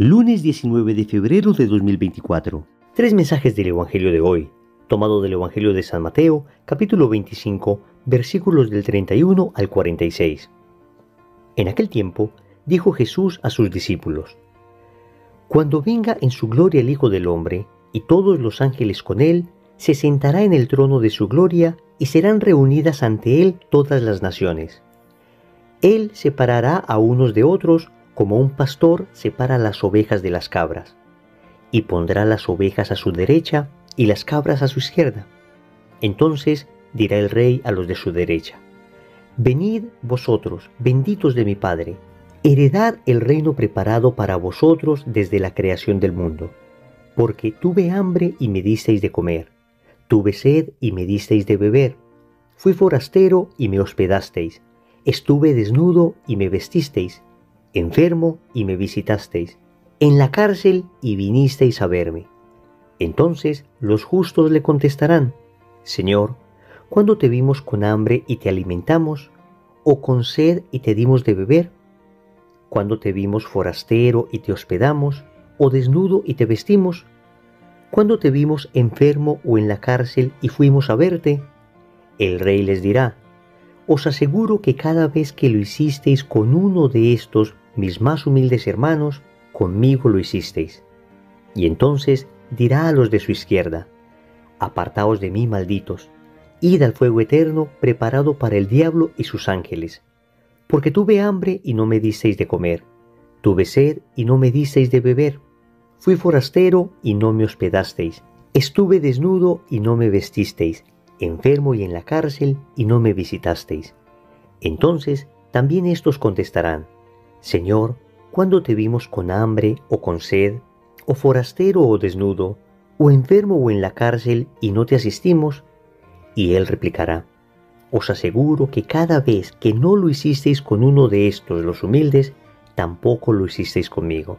Lunes 19 de febrero de 2024. Tres mensajes del Evangelio de hoy, tomado del Evangelio de San Mateo, capítulo 25, versículos del 31 al 46. En aquel tiempo, dijo Jesús a sus discípulos: Cuando venga en su gloria el Hijo del Hombre, y todos los ángeles con él, se sentará en el trono de su gloria, y serán reunidas ante él todas las naciones. Él separará a unos de otros, como un pastor separa las ovejas de las cabras, y pondrá las ovejas a su derecha y las cabras a su izquierda. Entonces dirá el rey a los de su derecha: Venid vosotros, benditos de mi Padre, heredad el reino preparado para vosotros desde la creación del mundo. Porque tuve hambre y me disteis de comer, tuve sed y me disteis de beber, fui forastero y me hospedasteis, estuve desnudo y me vestisteis, enfermo y me visitasteis, en la cárcel y vinisteis a verme. Entonces los justos le contestarán: Señor, ¿cuándo te vimos con hambre y te alimentamos, o con sed y te dimos de beber? ¿Cuándo te vimos forastero y te hospedamos, o desnudo y te vestimos? ¿Cuándo te vimos enfermo o en la cárcel y fuimos a verte? El rey les dirá: Os aseguro que cada vez que lo hicisteis con uno de estos mis más humildes hermanos, conmigo lo hicisteis. Y entonces dirá a los de su izquierda: Apartaos de mí, malditos, id al fuego eterno preparado para el diablo y sus ángeles. Porque tuve hambre y no me disteis de comer, tuve sed y no me disteis de beber, fui forastero y no me hospedasteis, estuve desnudo y no me vestisteis, enfermo y en la cárcel y no me visitasteis. Entonces también estos contestarán: Señor, ¿cuándo te vimos con hambre o con sed, o forastero o desnudo, o enfermo o en la cárcel y no te asistimos? Y él replicará: Os aseguro que cada vez que no lo hicisteis con uno de estos los humildes, tampoco lo hicisteis conmigo.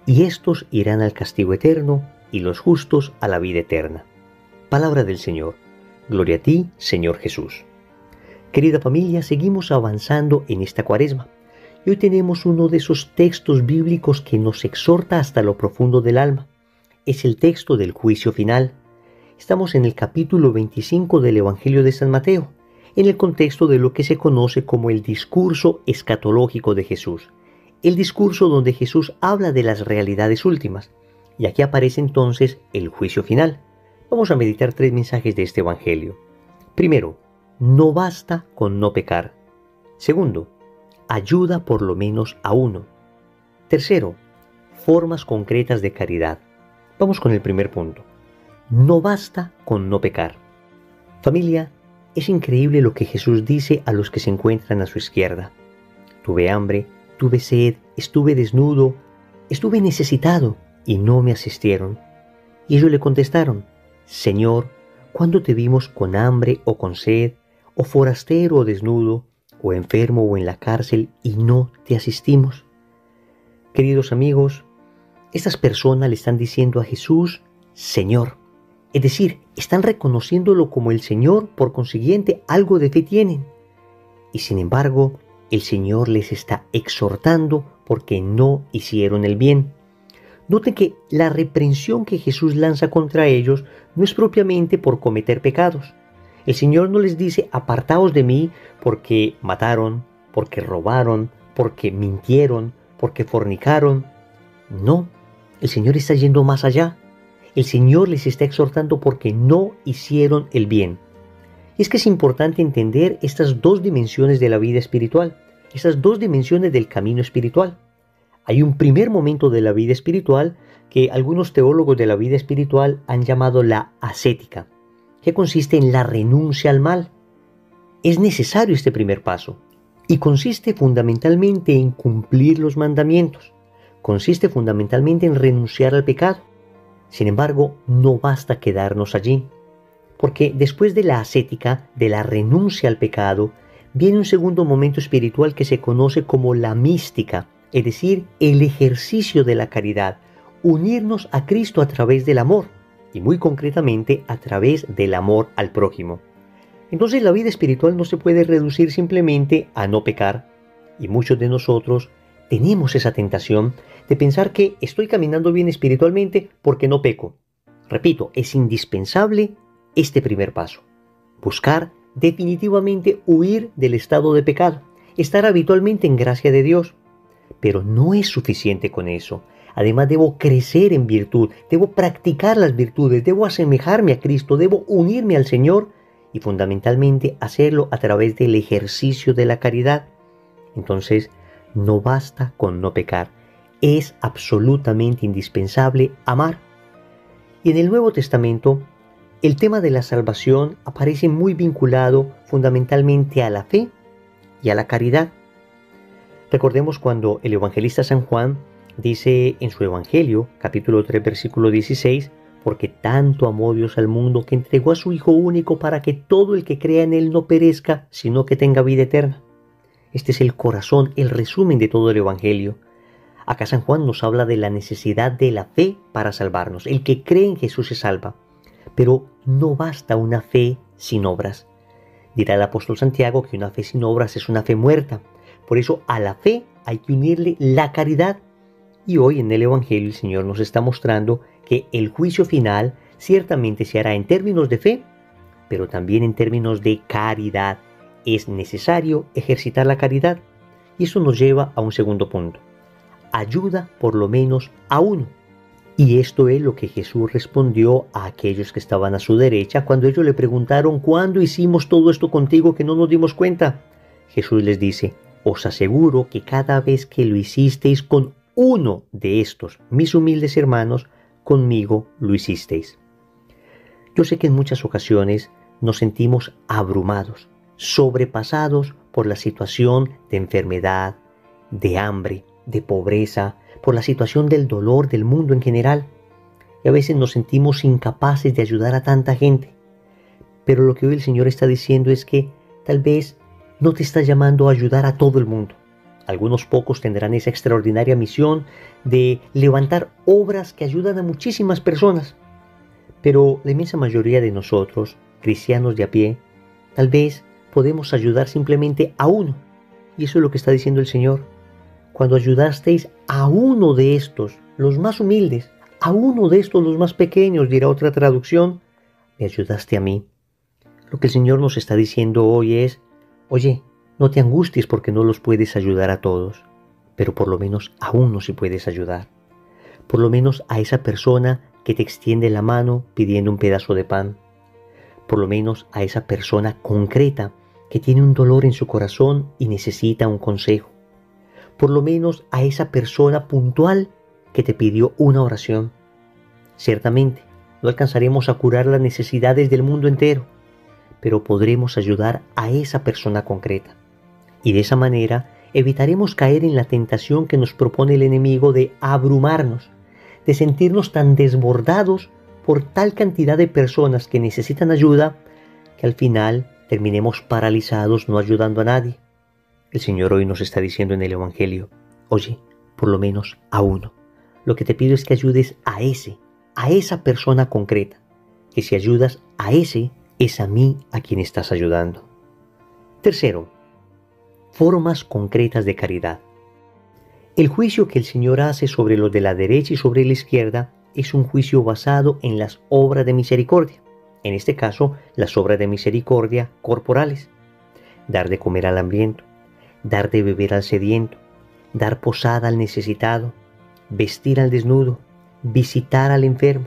Y estos irán al castigo eterno, y los justos a la vida eterna. Palabra del Señor. Gloria a ti, Señor Jesús. Querida familia, seguimos avanzando en esta Cuaresma. Y hoy tenemos uno de esos textos bíblicos que nos exhorta hasta lo profundo del alma. Es el texto del juicio final. Estamos en el capítulo 25 del Evangelio de San Mateo, en el contexto de lo que se conoce como el discurso escatológico de Jesús. El discurso donde Jesús habla de las realidades últimas. Y aquí aparece entonces el juicio final. Vamos a meditar tres mensajes de este Evangelio. Primero, no basta con no pecar. Segundo, ayuda por lo menos a uno. Tercero, formas concretas de caridad. Vamos con el primer punto. No basta con no pecar. Familia, es increíble lo que Jesús dice a los que se encuentran a su izquierda. Tuve hambre, tuve sed, estuve desnudo, estuve necesitado y no me asistieron. Y ellos le contestaron: Señor, ¿cuándo te vimos con hambre o con sed, o forastero o desnudo, o enfermo o en la cárcel y no te asistimos? Queridos amigos, estas personas le están diciendo a Jesús Señor. Es decir, están reconociéndolo como el Señor, por consiguiente algo de fe tienen. Y sin embargo, el Señor les está exhortando porque no hicieron el bien. Noten que la reprensión que Jesús lanza contra ellos no es propiamente por cometer pecados. El Señor no les dice: apartaos de mí porque mataron, porque robaron, porque mintieron, porque fornicaron. No, el Señor está yendo más allá. El Señor les está exhortando porque no hicieron el bien. Y es que es importante entender estas dos dimensiones de la vida espiritual, estas dos dimensiones del camino espiritual. Hay un primer momento de la vida espiritual que algunos teólogos de la vida espiritual han llamado la ascética, que consiste en la renuncia al mal. Es necesario este primer paso y consiste fundamentalmente en cumplir los mandamientos. Consiste fundamentalmente en renunciar al pecado. Sin embargo, no basta quedarnos allí, porque después de la ascética, de la renuncia al pecado, viene un segundo momento espiritual que se conoce como la mística, es decir, el ejercicio de la caridad, unirnos a Cristo a través del amor, y muy concretamente a través del amor al prójimo. Entonces la vida espiritual no se puede reducir simplemente a no pecar, y muchos de nosotros tenemos esa tentación de pensar que estoy caminando bien espiritualmente porque no peco. Repito, es indispensable este primer paso. Buscar definitivamente huir del estado de pecado, estar habitualmente en gracia de Dios. Pero no es suficiente con eso. Además debo crecer en virtud, debo practicar las virtudes, debo asemejarme a Cristo, debo unirme al Señor y fundamentalmente hacerlo a través del ejercicio de la caridad. Entonces, no basta con no pecar, es absolutamente indispensable amar. Y en el Nuevo Testamento, el tema de la salvación aparece muy vinculado fundamentalmente a la fe y a la caridad. Recordemos cuando el evangelista San Juan dice en su Evangelio, capítulo 3, versículo 16, porque tanto amó Dios al mundo que entregó a su Hijo único para que todo el que crea en Él no perezca, sino que tenga vida eterna. Este es el corazón, el resumen de todo el Evangelio. Acá San Juan nos habla de la necesidad de la fe para salvarnos. El que cree en Jesús se salva. Pero no basta una fe sin obras. Dirá el apóstol Santiago que una fe sin obras es una fe muerta. Por eso a la fe hay que unirle la caridad. Y hoy en el Evangelio el Señor nos está mostrando que el juicio final ciertamente se hará en términos de fe, pero también en términos de caridad. Es necesario ejercitar la caridad. Y eso nos lleva a un segundo punto. Ayuda por lo menos a uno. Y esto es lo que Jesús respondió a aquellos que estaban a su derecha cuando ellos le preguntaron: ¿cuándo hicimos todo esto contigo que no nos dimos cuenta? Jesús les dice: os aseguro que cada vez que lo hicisteis con uno de estos, mis humildes hermanos, conmigo lo hicisteis. Yo sé que en muchas ocasiones nos sentimos abrumados, sobrepasados por la situación de enfermedad, de hambre, de pobreza, por la situación del dolor del mundo en general. Y a veces nos sentimos incapaces de ayudar a tanta gente. Pero lo que hoy el Señor está diciendo es que tal vez no te está llamando a ayudar a todo el mundo. Algunos pocos tendrán esa extraordinaria misión de levantar obras que ayudan a muchísimas personas. Pero la inmensa mayoría de nosotros, cristianos de a pie, tal vez podemos ayudar simplemente a uno. Y eso es lo que está diciendo el Señor. Cuando ayudasteis a uno de estos, los más humildes, a uno de estos, los más pequeños, dirá otra traducción, me ayudaste a mí. Lo que el Señor nos está diciendo hoy es: oye, no te angusties porque no los puedes ayudar a todos, pero por lo menos a uno sí puedes ayudar. Por lo menos a esa persona que te extiende la mano pidiendo un pedazo de pan. Por lo menos a esa persona concreta que tiene un dolor en su corazón y necesita un consejo. Por lo menos a esa persona puntual que te pidió una oración. Ciertamente, no alcanzaremos a curar las necesidades del mundo entero, pero podremos ayudar a esa persona concreta. Y de esa manera evitaremos caer en la tentación que nos propone el enemigo de abrumarnos, de sentirnos tan desbordados por tal cantidad de personas que necesitan ayuda, que al final terminemos paralizados no ayudando a nadie. El Señor hoy nos está diciendo en el Evangelio: oye, por lo menos a uno. Lo que te pido es que ayudes a esa persona concreta. Que si ayudas a ese, es a mí a quien estás ayudando. Tercero, formas concretas de caridad. El juicio que el Señor hace sobre los de la derecha y sobre la izquierda es un juicio basado en las obras de misericordia. En este caso, las obras de misericordia corporales. Dar de comer al hambriento, dar de beber al sediento, dar posada al necesitado, vestir al desnudo, visitar al enfermo,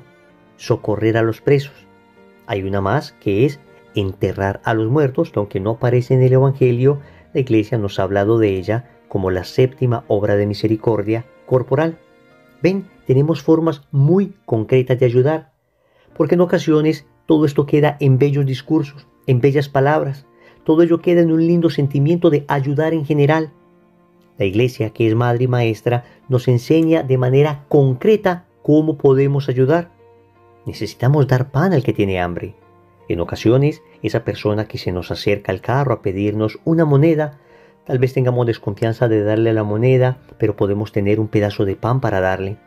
socorrer a los presos. Hay una más que es enterrar a los muertos, que aunque no aparece en el Evangelio, la Iglesia nos ha hablado de ella como la séptima obra de misericordia corporal. Ven, tenemos formas muy concretas de ayudar, porque en ocasiones todo esto queda en bellos discursos, en bellas palabras. Todo ello queda en un lindo sentimiento de ayudar en general. La Iglesia, que es madre y maestra, nos enseña de manera concreta cómo podemos ayudar. Necesitamos dar pan al que tiene hambre. En ocasiones, esa persona que se nos acerca al carro a pedirnos una moneda, tal vez tengamos desconfianza de darle la moneda, pero podemos tener un pedazo de pan para darle.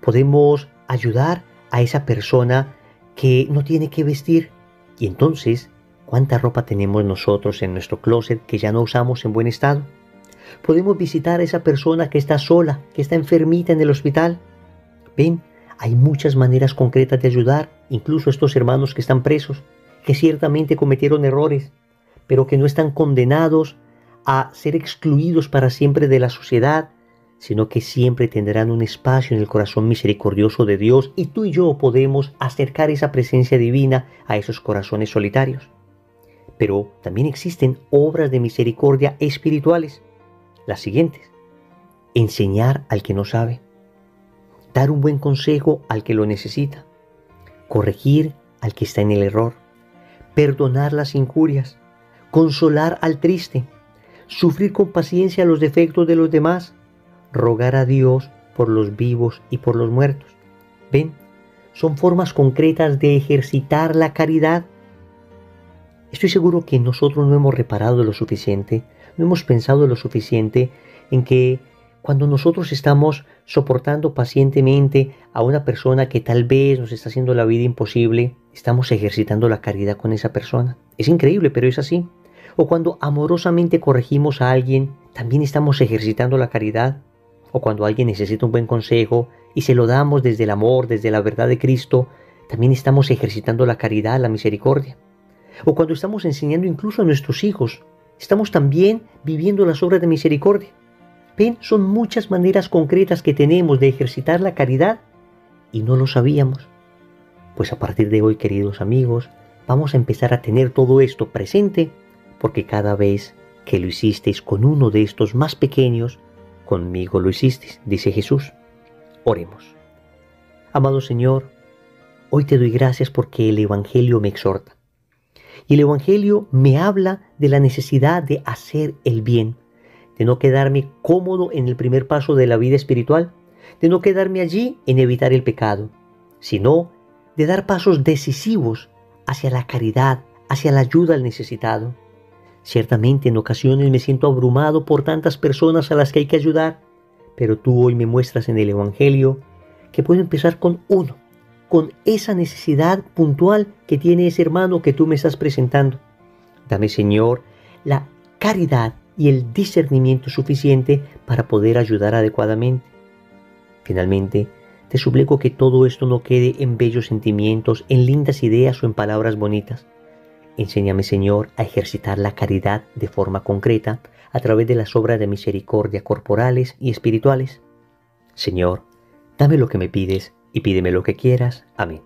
Podemos ayudar a esa persona que no tiene que vestir. Y entonces, ¿cuánta ropa tenemos nosotros en nuestro closet que ya no usamos en buen estado? Podemos visitar a esa persona que está sola, que está enfermita en el hospital. Ven, hay muchas maneras concretas de ayudar, incluso a estos hermanos que están presos, que ciertamente cometieron errores, pero que no están condenados a ser excluidos para siempre de la sociedad, sino que siempre tendrán un espacio en el corazón misericordioso de Dios, y tú y yo podemos acercar esa presencia divina a esos corazones solitarios. Pero también existen obras de misericordia espirituales, las siguientes: enseñar al que no sabe, dar un buen consejo al que lo necesita, corregir al que está en el error, perdonar las injurias, consolar al triste, sufrir con paciencia los defectos de los demás, rogar a Dios por los vivos y por los muertos. Ven, son formas concretas de ejercitar la caridad. Estoy seguro que nosotros no hemos reparado lo suficiente, no hemos pensado lo suficiente en que cuando nosotros estamos soportando pacientemente a una persona que tal vez nos está haciendo la vida imposible, estamos ejercitando la caridad con esa persona. Es increíble, pero es así. O cuando amorosamente corregimos a alguien, también estamos ejercitando la caridad. O cuando alguien necesita un buen consejo y se lo damos desde el amor, desde la verdad de Cristo, también estamos ejercitando la caridad, la misericordia. O cuando estamos enseñando incluso a nuestros hijos, estamos también viviendo las obras de misericordia. Ven, son muchas maneras concretas que tenemos de ejercitar la caridad y no lo sabíamos. Pues a partir de hoy, queridos amigos, vamos a empezar a tener todo esto presente, porque cada vez que lo hicisteis con uno de estos más pequeños, conmigo lo hicisteis, dice Jesús. Oremos. Amado Señor, hoy te doy gracias porque el Evangelio me exhorta. Y el Evangelio me habla de la necesidad de hacer el bien, de no quedarme cómodo en el primer paso de la vida espiritual, de no quedarme allí en evitar el pecado, sino de dar pasos decisivos hacia la caridad, hacia la ayuda al necesitado. Ciertamente en ocasiones me siento abrumado por tantas personas a las que hay que ayudar, pero tú hoy me muestras en el Evangelio que puedo empezar con uno, con esa necesidad puntual que tiene ese hermano que tú me estás presentando. Dame, Señor, la caridad y el discernimiento suficiente para poder ayudar adecuadamente. Finalmente, te suplico que todo esto no quede en bellos sentimientos, en lindas ideas o en palabras bonitas. Enséñame, Señor, a ejercitar la caridad de forma concreta a través de las obras de misericordia corporales y espirituales. Señor, dame lo que me pides y pídeme lo que quieras. Amén.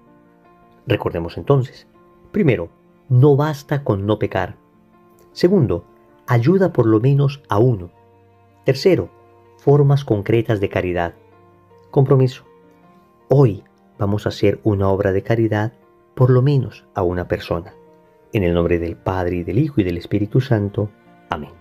Recordemos entonces: primero, no basta con no pecar. Segundo, ayuda por lo menos a uno. Tercero, formas concretas de caridad. Compromiso. Hoy vamos a hacer una obra de caridad por lo menos a una persona. En el nombre del Padre, y del Hijo, y del Espíritu Santo. Amén.